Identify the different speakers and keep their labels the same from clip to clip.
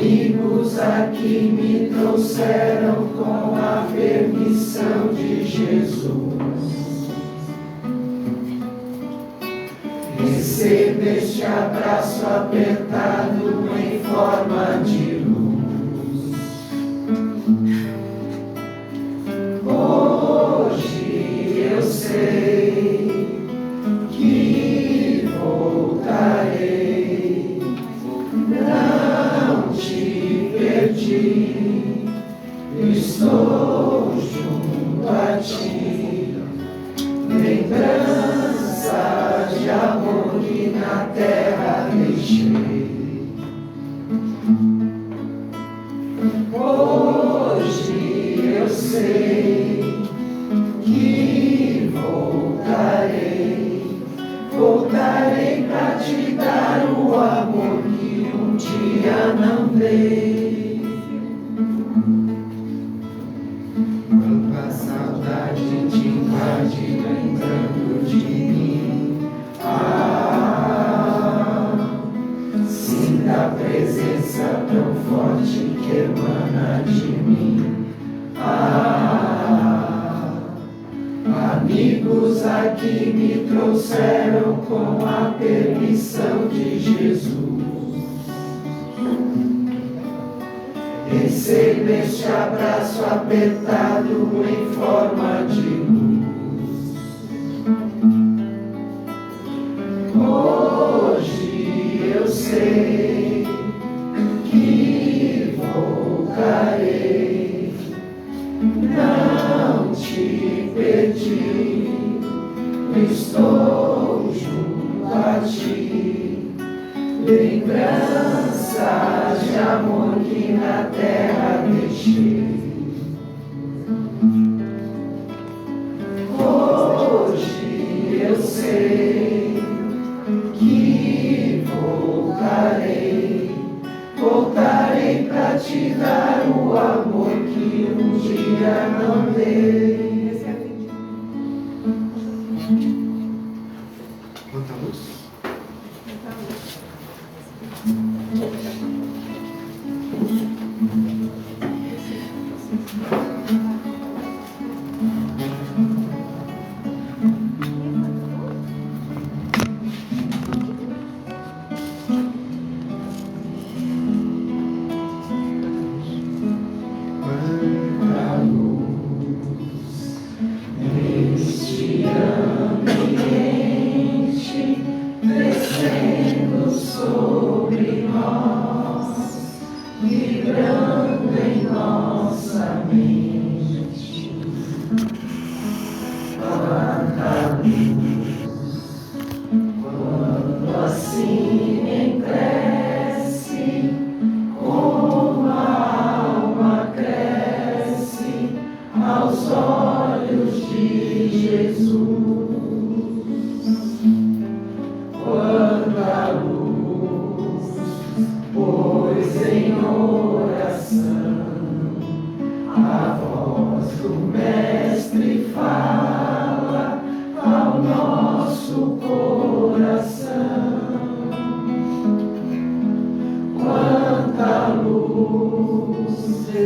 Speaker 1: Amigos aqui me trouxeram com a permissão de Jesus. Receba este abraço apertado em forma de luz. Hoje eu sei que voltarei, não te perdi, estou junto a ti, lembrança de amor que na terra deixei. Hoje eu sei que voltarei pra te dar o amor que um dia não dei. Quando a saudade te invade lembrando de mim, sinta a presença tão forte que emana de mim. Amigos aqui me trouxeram com a permissão de Jesus. Receba este abraço apertado em forma de luz. Hoje eu sei que voltarei, não te perdi, estou junto a ti, lembrança de amor que na terra deixei. Hoje eu sei que voltarei pra te dar o amor que um dia não dei. Quanta luz.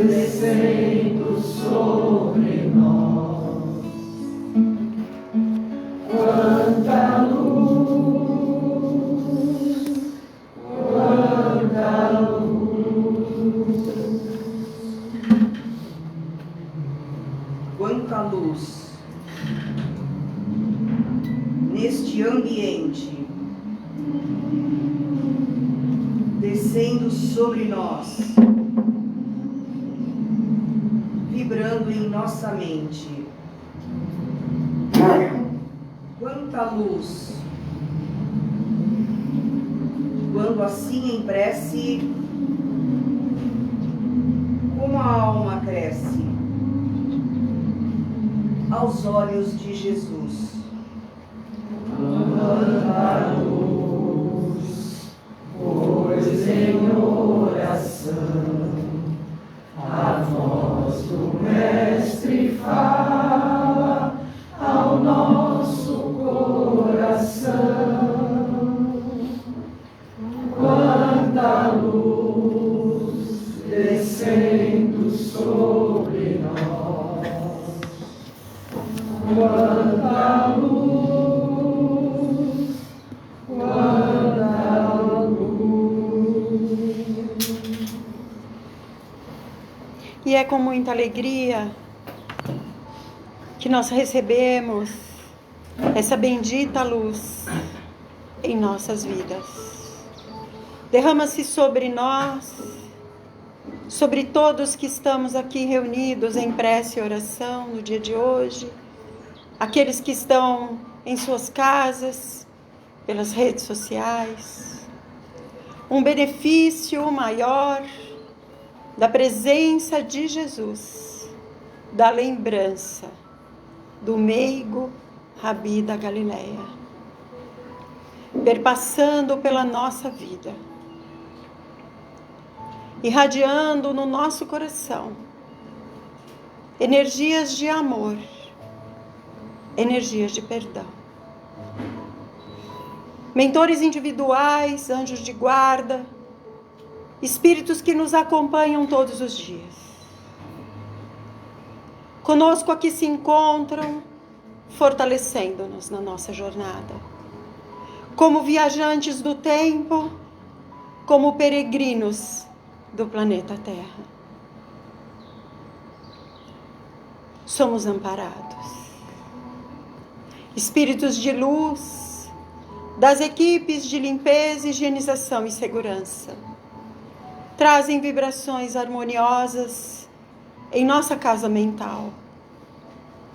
Speaker 1: Descendo sobre nós, quanta luz, quanta luz.
Speaker 2: Quanta luz neste ambiente, descendo sobre nós, vibrando em nossa mente. Quanta luz, quando assim em prece, como a alma cresce aos olhos de Jesus.
Speaker 1: Quanta luz, pois em oração a voz do Mestre fala ao nosso coração. Quanta luz
Speaker 3: E é com muita alegria que nós recebemos essa bendita luz em nossas vidas. Derrama-se sobre nós, sobre todos que estamos aqui reunidos em prece e oração no dia de hoje, aqueles que estão em suas casas, pelas redes sociais, um benefício maior da presença de Jesus, da lembrança do meigo Rabi da Galileia, perpassando pela nossa vida, irradiando no nosso coração energias de amor, energias de perdão. Mentores individuais, anjos de guarda, espíritos que nos acompanham todos os dias. Conosco aqui se encontram, fortalecendo-nos na nossa jornada. Como viajantes do tempo, como peregrinos do planeta Terra. Somos amparados. Espíritos de luz, das equipes de limpeza, higienização e segurança, trazem vibrações harmoniosas em nossa casa mental,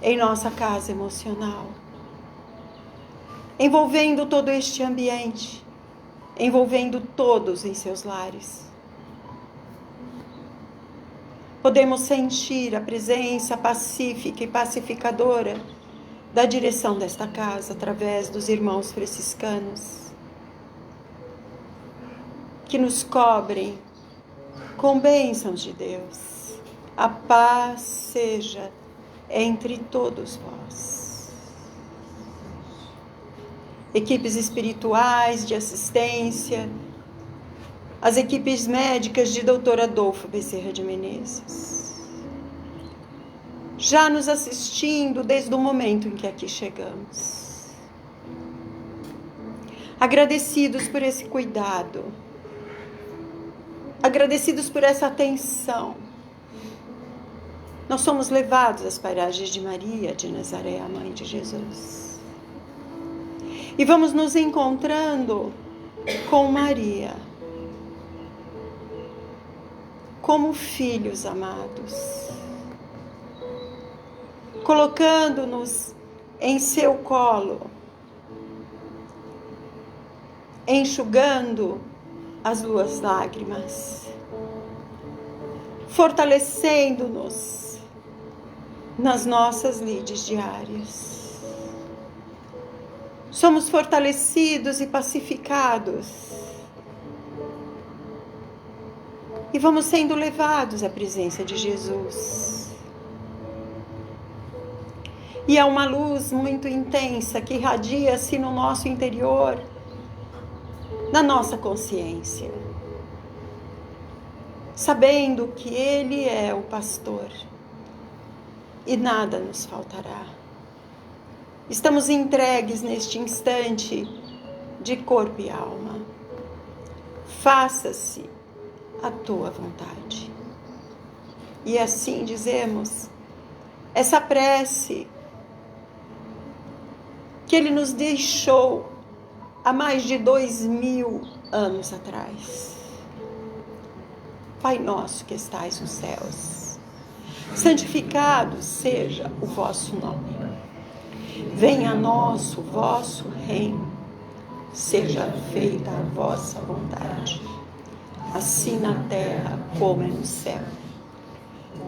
Speaker 3: em nossa casa emocional, envolvendo todo este ambiente, envolvendo todos em seus lares. Podemos sentir a presença pacífica e pacificadora da direção desta casa através dos irmãos franciscanos, que nos cobrem com bênçãos de Deus. A paz seja entre todos vós. Equipes espirituais de assistência, as equipes médicas de Dr. Adolfo Bezerra de Menezes, já nos assistindo desde o momento em que aqui chegamos. Agradecidos por esse cuidado, agradecidos por essa atenção. Nós somos levados às paragens de Maria de Nazaré, a mãe de Jesus. E vamos nos encontrando com Maria, como filhos amados, colocando-nos em seu colo, enxugando as suas lágrimas, fortalecendo-nos nas nossas lides diárias. Somos fortalecidos e pacificados e vamos sendo levados à presença de Jesus. E é uma luz muito intensa que irradia-se no nosso interior, na nossa consciência, sabendo que Ele é o pastor e nada nos faltará. Estamos entregues neste instante de corpo e alma. Faça-se a tua vontade. E assim dizemos essa prece que Ele nos deixou há mais de 2000 anos atrás. Pai nosso que estais nos céus, santificado seja o vosso nome. Venha a nós o vosso reino. Seja feita a vossa vontade, assim na terra como é no céu.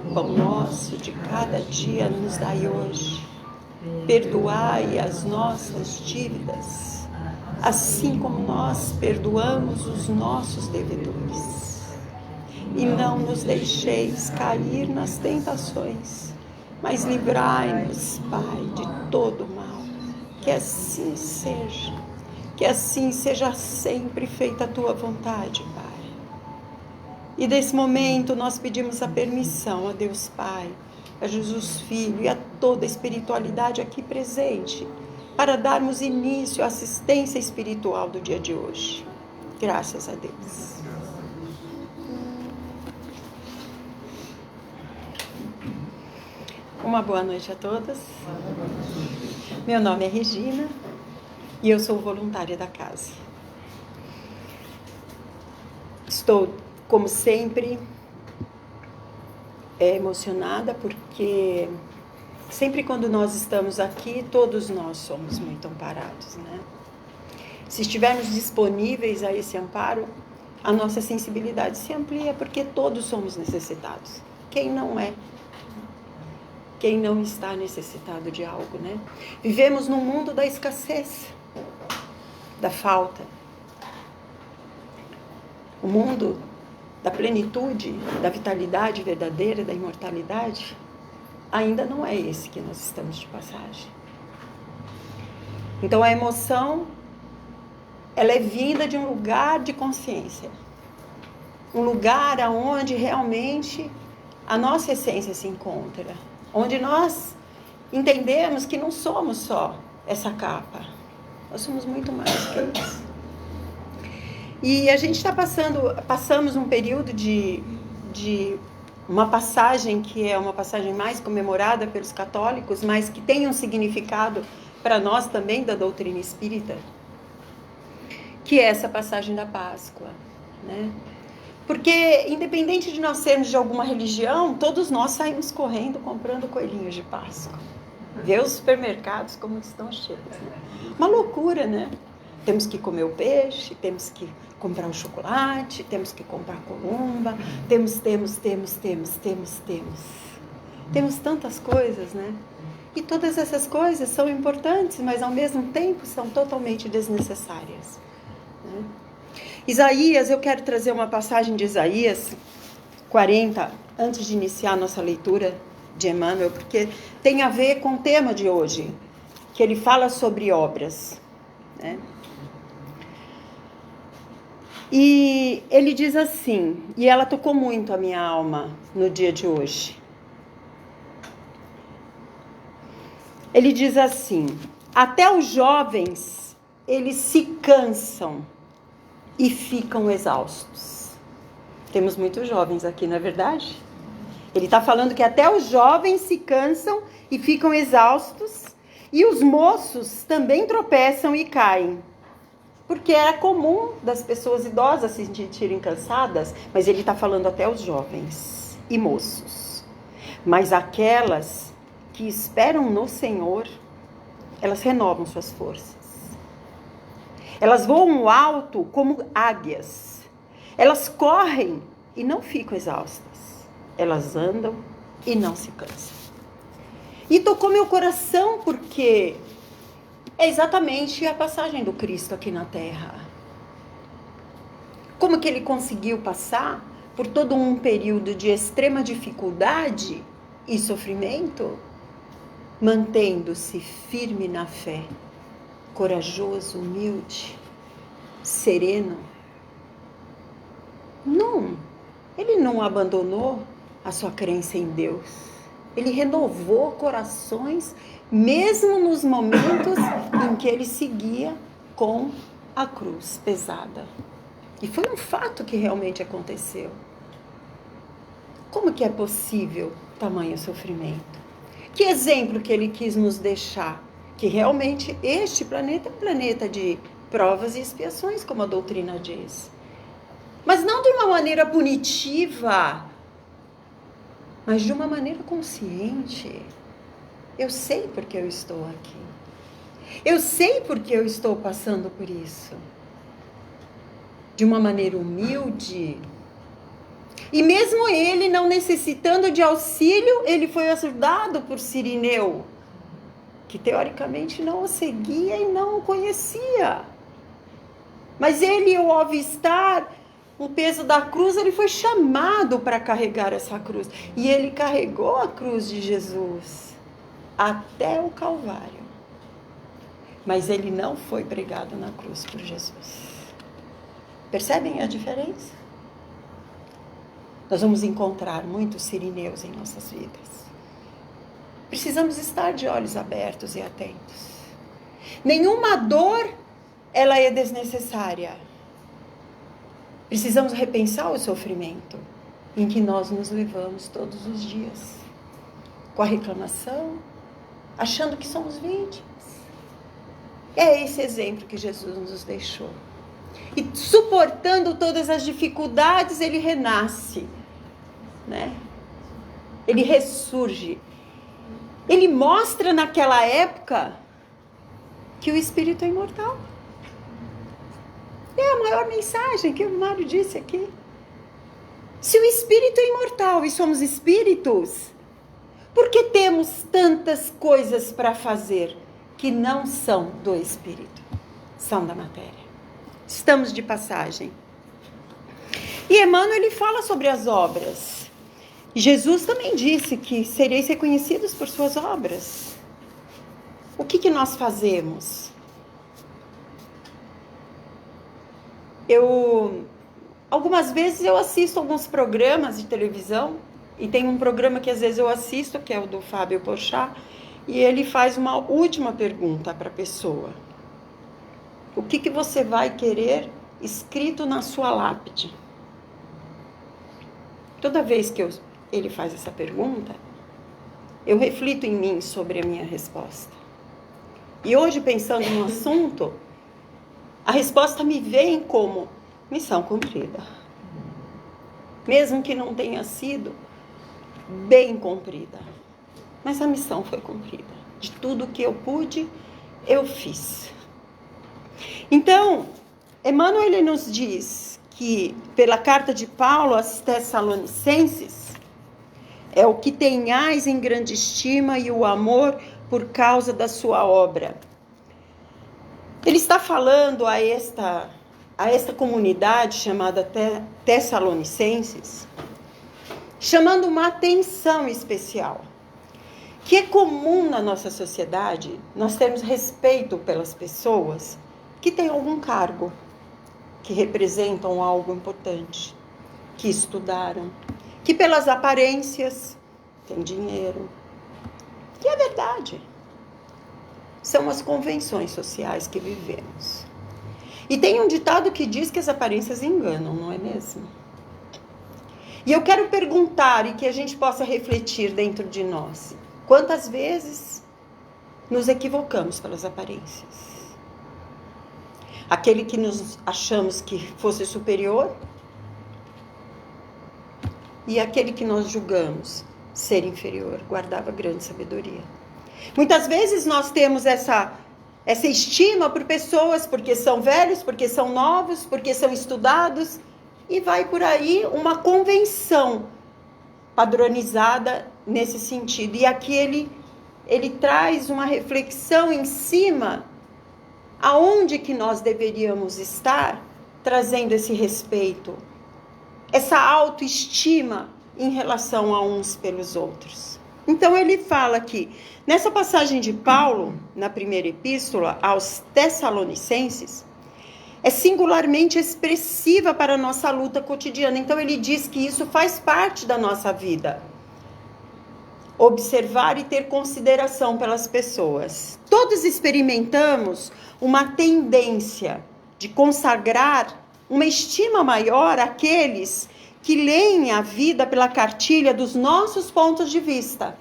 Speaker 3: O pão nosso de cada dia nos dai hoje. Perdoai as nossas dívidas, assim como nós perdoamos os nossos devedores. E não nos deixeis cair nas tentações, mas livrai-nos, Pai, de todo mal. Que assim seja. Que assim seja sempre feita a tua vontade, Pai. E nesse momento nós pedimos a permissão a Deus Pai, a Jesus Filho e a toda a espiritualidade aqui presente, para darmos início à assistência espiritual do dia de hoje. Graças a Deus. Uma boa noite a todos. Meu nome é Regina e eu sou voluntária da casa. Estou, como sempre, emocionada porque sempre quando nós estamos aqui, todos nós somos muito amparados, né? Se estivermos disponíveis a esse amparo, a nossa sensibilidade se amplia porque todos somos necessitados. Quem não é? Quem não está necessitado de algo, né? Vivemos num mundo da escassez, da falta. O mundo da plenitude, da vitalidade verdadeira, da imortalidade, ainda não é esse que nós estamos de passagem. Então a emoção, ela é vinda de um lugar de consciência. Um lugar onde realmente a nossa essência se encontra. Onde nós entendemos que não somos só essa capa. Nós somos muito mais que isso. E a gente passamos um período de uma passagem que é uma passagem mais comemorada pelos católicos, mas que tem um significado para nós também da doutrina espírita, que é essa passagem da Páscoa, né? Porque, independente de nós sermos de alguma religião, todos nós saímos correndo comprando coelhinhos de Páscoa. Vê os supermercados como estão cheios, né? Uma loucura, né? Temos que comer o peixe, temos que comprar o chocolate, temos que comprar a columba, temos. Temos tantas coisas, né? E todas essas coisas são importantes, mas ao mesmo tempo são totalmente desnecessárias, né? Isaías, eu quero trazer uma passagem de Isaías 40, antes de iniciar a nossa leitura de Emmanuel, porque tem a ver com o tema de hoje, que ele fala sobre obras, né? E ele diz assim, e ela tocou muito a minha alma no dia de hoje. Ele diz assim: até os jovens, eles se cansam e ficam exaustos. Temos muitos jovens aqui, não é verdade? Ele está falando que até os jovens se cansam e ficam exaustos, e os moços também tropeçam e caem. Porque era comum das pessoas idosas se sentirem cansadas, mas ele está falando até os jovens e moços. Mas aquelas que esperam no Senhor, elas renovam suas forças. Elas voam alto como águias. Elas correm e não ficam exaustas. Elas andam e não se cansam. E tocou meu coração porque é exatamente a passagem do Cristo aqui na Terra. Como que ele conseguiu passar por todo um período de extrema dificuldade e sofrimento, mantendo-se firme na fé, corajoso, humilde, sereno? Não, ele não abandonou a sua crença em Deus. Ele renovou corações, mesmo nos momentos em que ele seguia com a cruz pesada. E foi um fato que realmente aconteceu. Como que é possível tamanho sofrimento? Que exemplo que ele quis nos deixar? Que realmente este planeta é um planeta de provas e expiações, como a doutrina diz. Mas não de uma maneira punitiva, mas de uma maneira consciente. Eu sei porque eu estou aqui. Eu sei porque eu estou passando por isso. De uma maneira humilde. E mesmo ele não necessitando de auxílio, ele foi ajudado por Cirineu, que teoricamente não o seguia e não o conhecia. Mas ele, ao avistar o peso da cruz, ele foi chamado para carregar essa cruz. E ele carregou a cruz de Jesus até o Calvário. Mas ele não foi pregado na cruz por Jesus. Percebem a diferença? Nós vamos encontrar muitos Cirineus em nossas vidas. Precisamos estar de olhos abertos e atentos. Nenhuma dor, ela é desnecessária. Precisamos repensar o sofrimento em que nós nos levamos todos os dias. com a reclamação, achando que somos vítimas. É esse exemplo que Jesus nos deixou. E suportando todas as dificuldades, ele renasce, né? Ele ressurge. Ele mostra naquela época que o Espírito é imortal. É a maior mensagem que o Mário disse aqui. Se o Espírito é imortal e somos espíritos, por que temos tantas coisas para fazer que não são do Espírito? São da matéria. Estamos de passagem. E Emmanuel, ele fala sobre as obras. Jesus também disse que sereis reconhecidos por suas obras. O que nós fazemos? Algumas vezes eu assisto alguns programas de televisão, e tem um programa que às vezes eu assisto, que é o do Fábio Porchat, e ele faz uma última pergunta para a pessoa. O que você vai querer escrito na sua lápide? Toda vez que ele faz essa pergunta, eu reflito em mim sobre a minha resposta. E hoje, pensando no assunto, a resposta me vem como missão cumprida. Mesmo que não tenha sido bem cumprida. Mas a missão foi cumprida. De tudo que eu pude, eu fiz. Então, Emmanuel, ele nos diz que, pela carta de Paulo aos Tessalonicenses, é o que tenhais em grande estima e o amor por causa da sua obra. Ele está falando a esta comunidade chamada Tessalonicenses, chamando uma atenção especial, que é comum na nossa sociedade. Nós temos respeito pelas pessoas que têm algum cargo, que representam algo importante, que estudaram, que pelas aparências têm dinheiro. E é verdade. São as convenções sociais que vivemos. E tem um ditado que diz que as aparências enganam, não é mesmo? E eu quero perguntar, e que a gente possa refletir dentro de nós, quantas vezes nos equivocamos pelas aparências? Aquele que nos achamos que fosse superior, e aquele que nós julgamos ser inferior, guardava grande sabedoria. Muitas vezes nós temos essa estima por pessoas, porque são velhos, porque são novos, porque são estudados, e vai por aí uma convenção padronizada nesse sentido. E aqui ele traz uma reflexão em cima aonde que nós deveríamos estar, trazendo esse respeito, essa autoestima em relação a uns pelos outros. Então ele fala que, nessa passagem de Paulo, na primeira epístola aos Tessalonicenses, é singularmente expressiva para a nossa luta cotidiana. Então ele diz que isso faz parte da nossa vida. Observar e ter consideração pelas pessoas. Todos experimentamos uma tendência de consagrar uma estima maior àqueles que leem a vida pela cartilha dos nossos pontos de vista.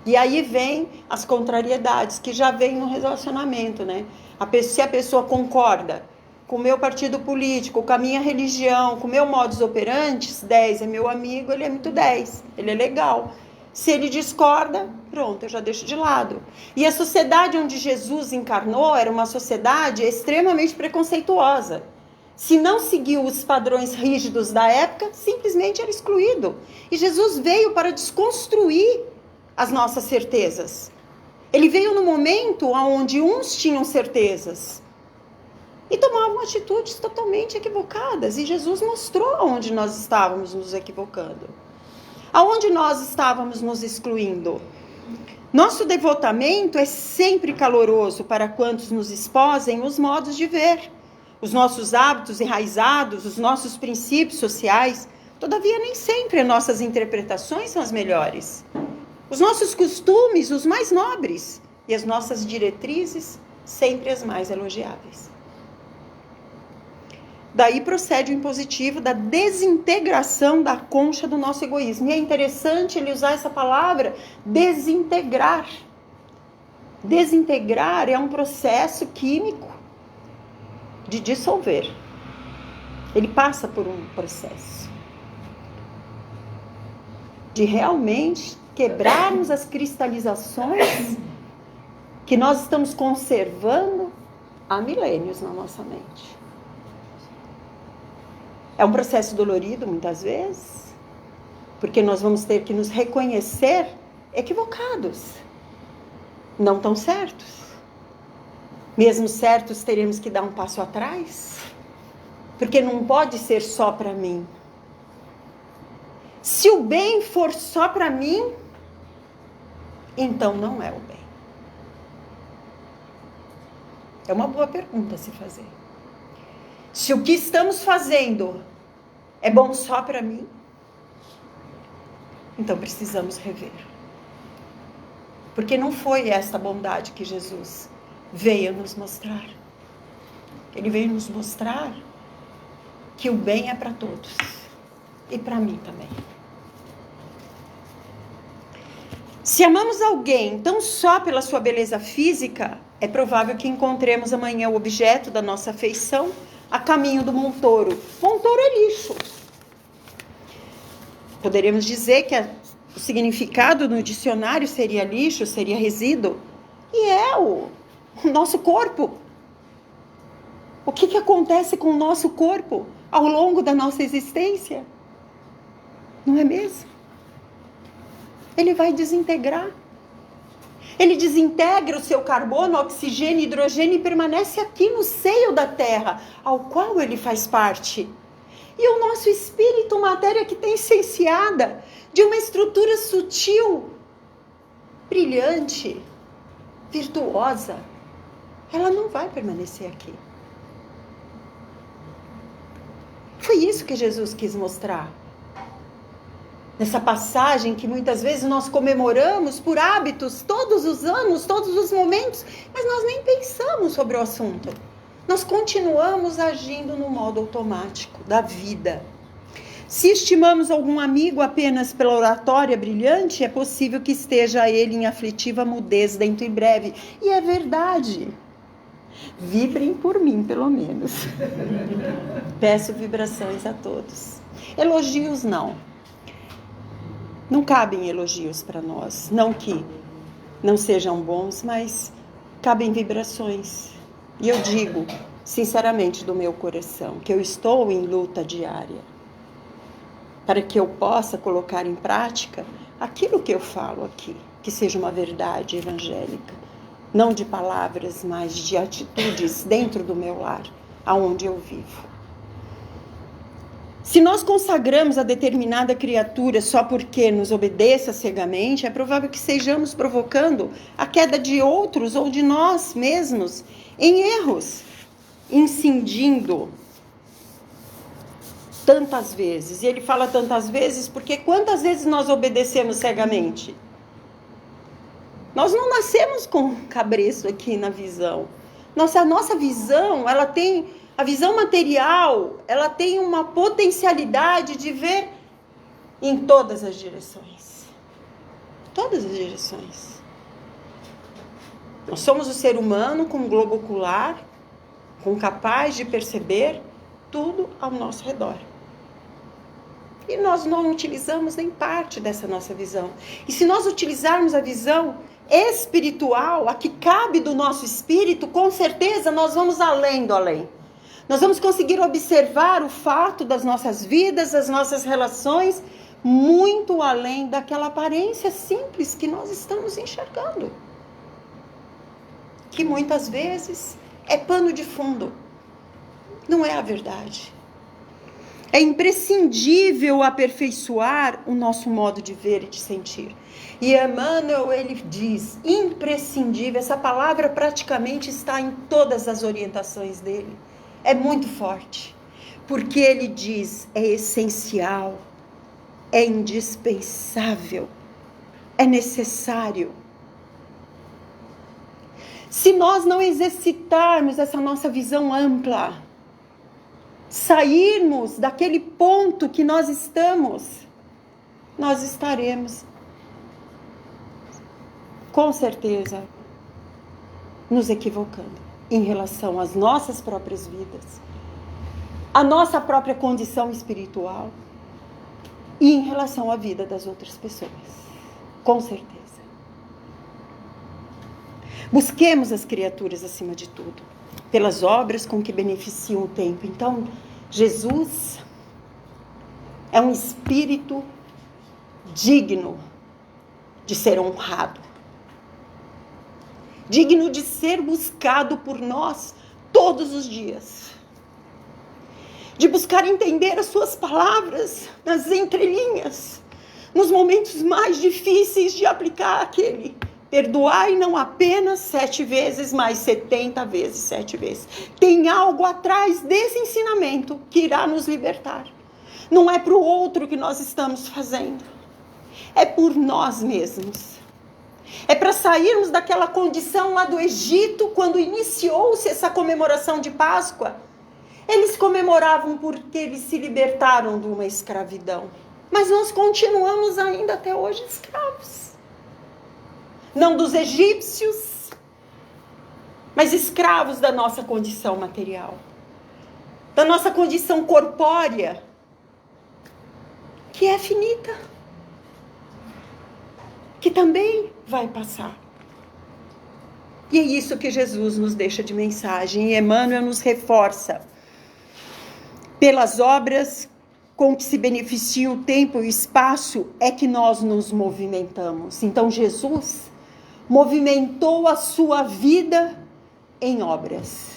Speaker 3: E aí vem as contrariedades que já vem no relacionamento, né? Se a pessoa concorda com o meu partido político, com a minha religião, com o meu modus operandi, 10 é meu amigo, ele é muito 10, ele é legal. Se ele discorda, pronto, eu já deixo de lado. E a sociedade onde Jesus encarnou era uma sociedade extremamente preconceituosa. Se não seguiu os padrões rígidos da época, simplesmente era excluído. E Jesus veio para desconstruir as nossas certezas. Ele veio no momento onde uns tinham certezas e tomavam atitudes totalmente equivocadas. E Jesus mostrou onde nós estávamos nos equivocando, aonde nós estávamos nos excluindo. Nosso devotamento é sempre caloroso para quantos nos exposem os modos de ver, os nossos hábitos enraizados, os nossos princípios sociais. Todavia, nem sempre as nossas interpretações são as melhores. Os nossos costumes, os mais nobres, e as nossas diretrizes, sempre as mais elogiáveis. Daí procede o impositivo da desintegração da concha do nosso egoísmo. E é interessante ele usar essa palavra, desintegrar. Desintegrar é um processo químico de dissolver. Ele passa por um processo de realmente quebrarmos as cristalizações que nós estamos conservando há milênios na nossa mente. É um processo dolorido, muitas vezes, porque nós vamos ter que nos reconhecer equivocados, não tão certos. Mesmo certos, teremos que dar um passo atrás, porque não pode ser só para mim. Se o bem for só para mim, então não é o bem. É uma boa pergunta a se fazer. Se o que estamos fazendo é bom só para mim, então precisamos rever. Porque não foi esta bondade que Jesus veio nos mostrar. Ele veio nos mostrar que o bem é para todos. E para mim também. Se amamos alguém tão só pela sua beleza física, é provável que encontremos amanhã o objeto da nossa afeição a caminho do montouro. Montouro é lixo. Poderíamos dizer que o significado no dicionário seria lixo, seria resíduo. E é o nosso corpo. O que acontece com o nosso corpo ao longo da nossa existência? Não é mesmo? Ele vai desintegrar. Ele desintegra o seu carbono, oxigênio e hidrogênio e permanece aqui no seio da Terra, ao qual ele faz parte. E o nosso espírito, matéria que tem essenciada de uma estrutura sutil, brilhante, virtuosa, ela não vai permanecer aqui. Foi isso que Jesus quis mostrar. Nessa passagem que muitas vezes nós comemoramos por hábitos, todos os anos, todos os momentos, mas nós nem pensamos sobre o assunto. Nós continuamos agindo no modo automático da vida. Se estimamos algum amigo apenas pela oratória brilhante, é possível que esteja ele em aflitiva mudez dentro em breve. E é verdade. Vibrem por mim, pelo menos. Peço vibrações a todos. Elogios não. Não cabem elogios para nós. Não que não sejam bons, mas cabem vibrações. E eu digo, sinceramente, do meu coração, que eu estou em luta diária. Para que eu possa colocar em prática aquilo que eu falo aqui. Que seja uma verdade evangélica. Não de palavras, mas de atitudes dentro do meu lar, aonde eu vivo. Se nós consagramos a determinada criatura só porque nos obedeça cegamente, é provável que estejamos provocando a queda de outros ou de nós mesmos em erros, incidindo tantas vezes. E ele fala tantas vezes porque quantas vezes nós obedecemos cegamente? Nós não nascemos com cabresto aqui na visão. A nossa visão, ela tem... A visão material, ela tem uma potencialidade de ver em todas as direções. Todas as direções. Nós somos o ser humano com um globo ocular, capaz de perceber tudo ao nosso redor. E nós não utilizamos nem parte dessa nossa visão. E se nós utilizarmos a visão espiritual, a que cabe do nosso espírito, com certeza nós vamos além do além. Nós vamos conseguir observar o fato das nossas vidas, das nossas relações, muito além daquela aparência simples que nós estamos enxergando. Que muitas vezes é pano de fundo. Não é a verdade. É imprescindível aperfeiçoar o nosso modo de ver e de sentir. E Emmanuel, ele diz, imprescindível, essa palavra praticamente está em todas as orientações dele. É muito forte, porque ele diz, é essencial, é indispensável, é necessário. Se nós não exercitarmos essa nossa visão ampla, sairmos daquele ponto que nós estamos, nós estaremos, com certeza, nos equivocando em relação às nossas próprias vidas, à nossa própria condição espiritual e em relação à vida das outras pessoas, com certeza. Busquemos as criaturas acima de tudo, pelas obras com que beneficiam o tempo. Então, Jesus é um espírito digno de ser honrado, digno de ser buscado por nós todos os dias, de buscar entender as suas palavras nas entrelinhas, nos momentos mais difíceis de aplicar aquele perdoai não apenas 7 vezes, mas 70 vezes 7 vezes. Tem algo atrás desse ensinamento que irá nos libertar. Não é para o outro que nós estamos fazendo, é por nós mesmos. É para sairmos daquela condição lá do Egito, quando iniciou-se essa comemoração de Páscoa. Eles comemoravam porque eles se libertaram de uma escravidão. Mas nós continuamos ainda até hoje escravos. Não dos egípcios, mas escravos da nossa condição material, da nossa condição corpórea, que é finita, que também vai passar. E é isso que Jesus nos deixa de mensagem, e Emmanuel nos reforça. Pelas obras com que se beneficiam o tempo e o espaço é que nós nos movimentamos. Então Jesus movimentou a sua vida em obras,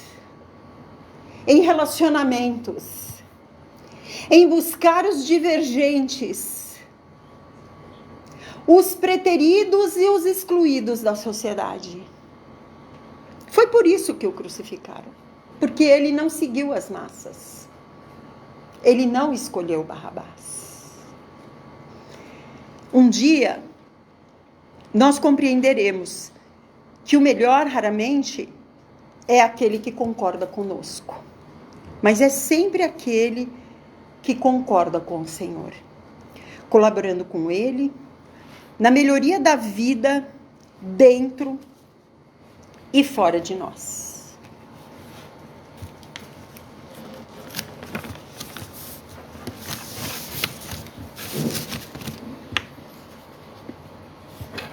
Speaker 3: em relacionamentos, em buscar os divergentes, os preteridos e os excluídos da sociedade. Foi por isso que o crucificaram, porque ele não seguiu as massas, ele não escolheu Barrabás. Um dia nós compreenderemos que o melhor raramente é aquele que concorda conosco, mas é sempre aquele que concorda com o Senhor, colaborando com Ele na melhoria da vida dentro e fora de nós.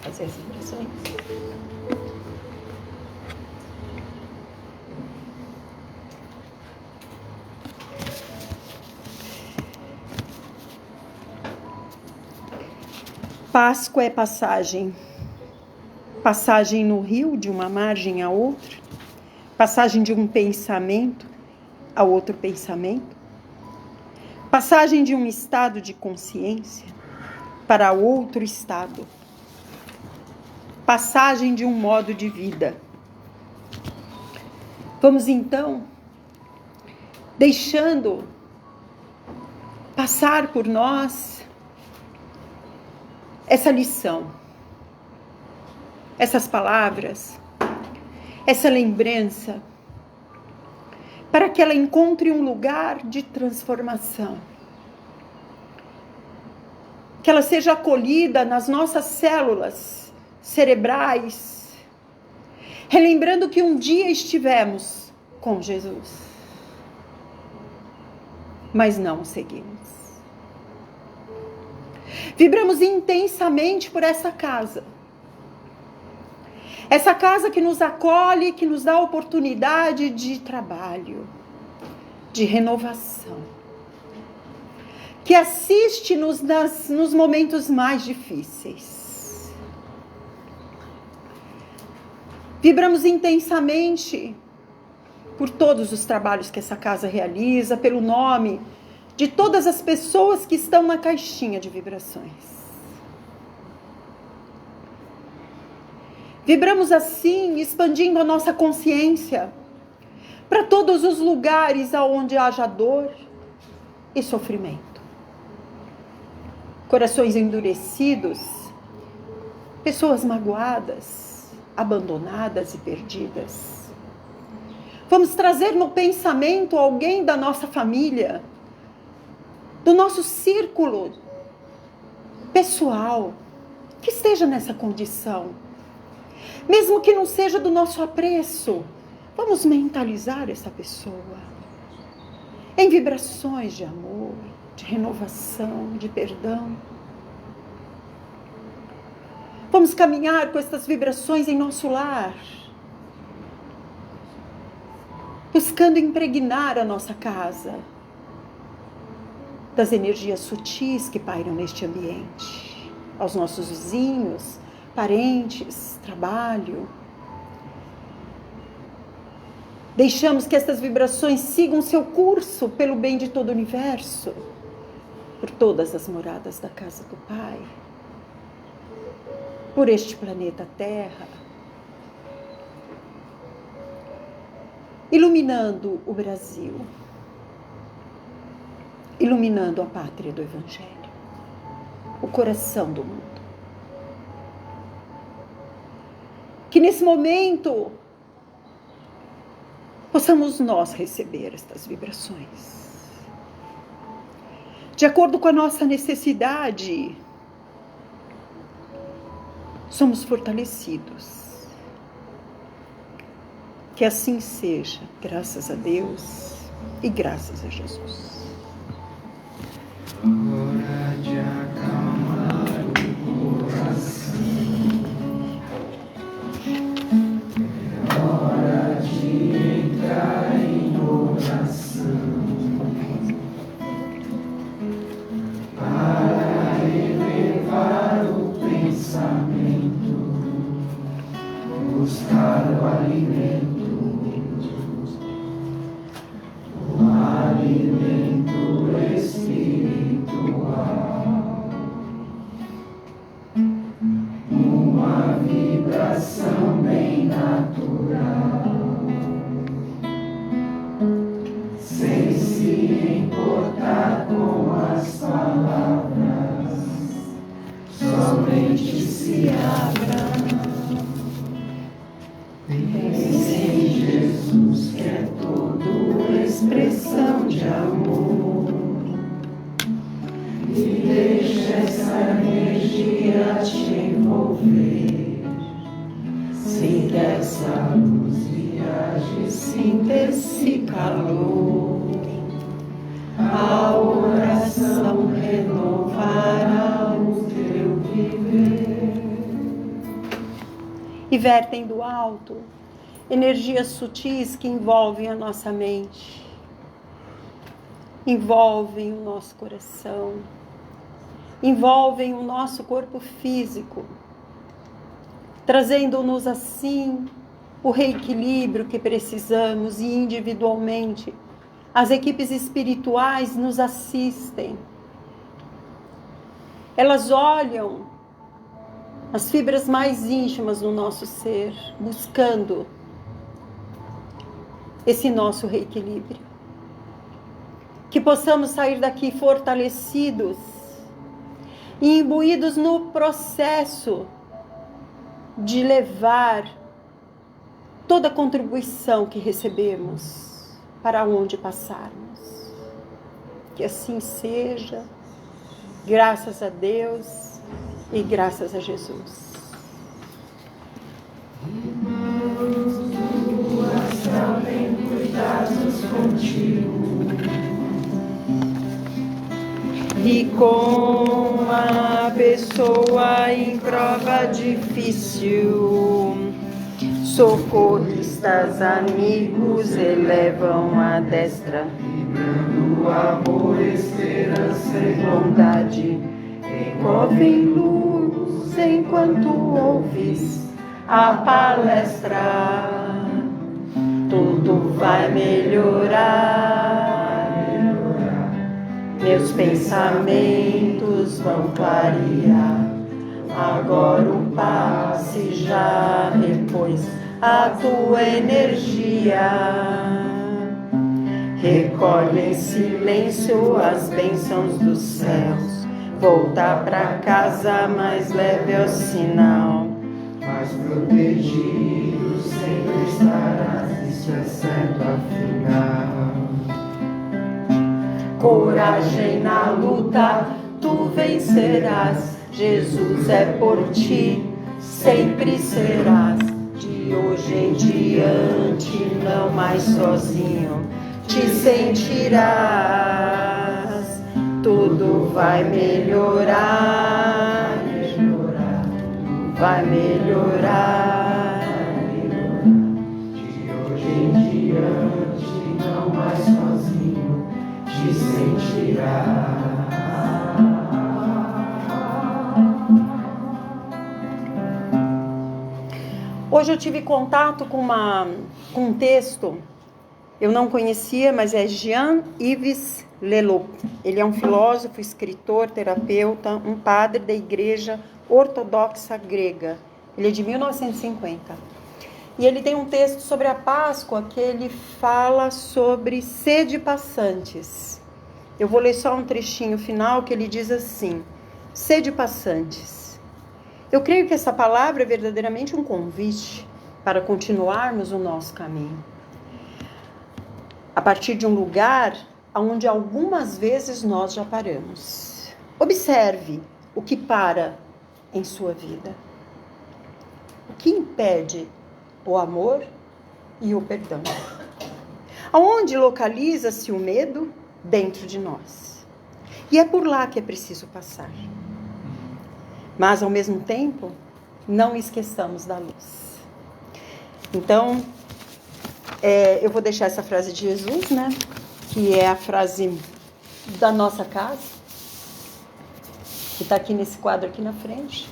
Speaker 3: Fazer as impressões. Páscoa é passagem. Passagem no rio, de uma margem a outra. Passagem de um pensamento a outro pensamento. Passagem de um estado de consciência para outro estado. Passagem de um modo de vida. Vamos então, deixando passar por nós essa lição, essas palavras, essa lembrança, para que ela encontre um lugar de transformação, que ela seja acolhida nas nossas células cerebrais, relembrando que um dia estivemos com Jesus, mas não o seguimos. Vibramos intensamente por essa casa que nos acolhe, que nos dá oportunidade de trabalho, de renovação, que assiste-nos nos momentos mais difíceis. Vibramos intensamente por todos os trabalhos que essa casa realiza, pelo nome de todas as pessoas que estão na caixinha de vibrações. Vibramos assim, expandindo a nossa consciência para todos os lugares onde haja dor e sofrimento. Corações endurecidos, pessoas magoadas, abandonadas e perdidas. Vamos trazer no pensamento alguém da nossa família, do nosso círculo pessoal, que esteja nessa condição. Mesmo que não seja do nosso apreço, vamos mentalizar essa pessoa em vibrações de amor, de renovação, de perdão. Vamos caminhar com essas vibrações em nosso lar, buscando impregnar a nossa casa das energias sutis que pairam neste ambiente, aos nossos vizinhos, parentes, trabalho. Deixamos que essas vibrações sigam seu curso pelo bem de todo o universo, por todas as moradas da casa do Pai, por este planeta Terra, iluminando o Brasil, iluminando a pátria do Evangelho, o coração do mundo. Que nesse momento possamos nós receber estas vibrações, de acordo com a nossa necessidade. Somos fortalecidos. Que assim seja, graças a Deus e graças a Jesus.
Speaker 1: Hora de acalmar o coração, é hora de entrar em oração, para elevar o pensamento, buscar o alimento espiritual, uma vibração bem natural, sem se importar com as palavras, somente se abra. Pense em Jesus, que é todo expressão de amor, e deixa essa energia te envolver. Sinta essa luz viaje, sinta esse calor. A oração renovará o teu viver.
Speaker 3: E vertem do alto energias sutis que envolvem a nossa mente, envolvem o nosso coração, envolvem o nosso corpo físico, trazendo-nos assim o reequilíbrio que precisamos. E individualmente as equipes espirituais nos assistem. Elas olham as fibras mais íntimas do nosso ser, buscando esse nosso reequilíbrio. Que possamos sair daqui fortalecidos e imbuídos no processo de levar toda a contribuição que recebemos para onde passarmos. Que assim seja, graças a Deus e graças a Jesus.
Speaker 1: Irmãos do astral, bem cuidados contigo,
Speaker 3: E com a pessoa em prova difícil, socorristas amigos elevam a destra,
Speaker 1: vibrando amor, esperança e
Speaker 3: bondade, envolvem luz enquanto ouves a palestra. Tudo vai melhorar. Meus pensamentos vão clarear. Agora o passe já repôs a tua energia. Recolhe em silêncio as bênçãos dos céus. Voltar pra casa mais leve é o sinal.
Speaker 1: mais protegido sempre estarás. se exceto afinal.
Speaker 3: Coragem na luta, tu vencerás. Jesus é por ti, sempre serás. De hoje em diante, não mais sozinho te sentirás. Tudo vai melhorar, vai melhorar.
Speaker 1: De hoje em diante, não mais sozinho te sentirás.
Speaker 3: Hoje eu tive contato com um texto, eu não conhecia, mas é Jean-Yves Leloup. Ele é um filósofo, escritor, terapeuta, um padre da Igreja Ortodoxa Grega. Ele é de 1950. E ele tem um texto sobre a Páscoa que ele fala sobre sede passantes. Eu vou ler só um trechinho final que ele diz assim: sede passantes. Eu creio que essa palavra é verdadeiramente um convite para continuarmos o nosso caminho. A partir de um lugar onde algumas vezes nós já paramos. Observe o que para em sua vida. O que impede o amor e o perdão? Aonde localiza-se o medo dentro de nós? E é por lá que é preciso passar. Mas, ao mesmo tempo, não esqueçamos da luz. Então, eu vou deixar essa frase de Jesus, né? Que é a frase da nossa casa, que está aqui nesse quadro aqui na frente,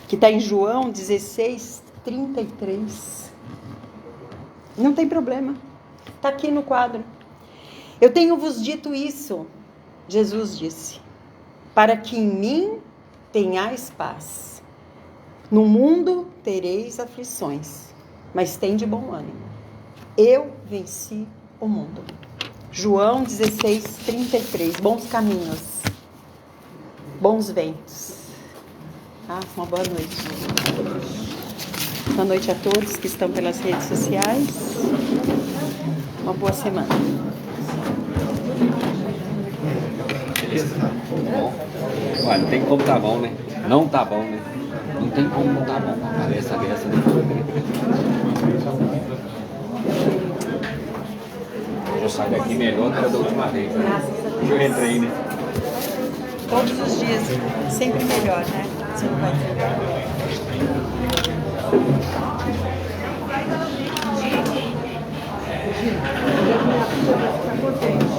Speaker 3: que está em João 16:33. Não tem problema, está aqui no quadro. Eu tenho vos dito isso, Jesus disse, para que em mim tenhais paz. No mundo tereis aflições, mas tende bom ânimo. Eu venci o mundo. João 16:33. Bons caminhos, bons ventos. Uma boa noite. Boa noite a todos que estão pelas redes sociais. Uma boa semana.
Speaker 4: Olha, não tem como tá bom, né? Não tá bom, né? Não tem como não tá bom com a palestra dessa, né? Eu saio daqui melhor que a da última vez, né? Eu entrei, né?
Speaker 3: Todos os dias, sempre melhor, né? Você não vai ter. Fica contente.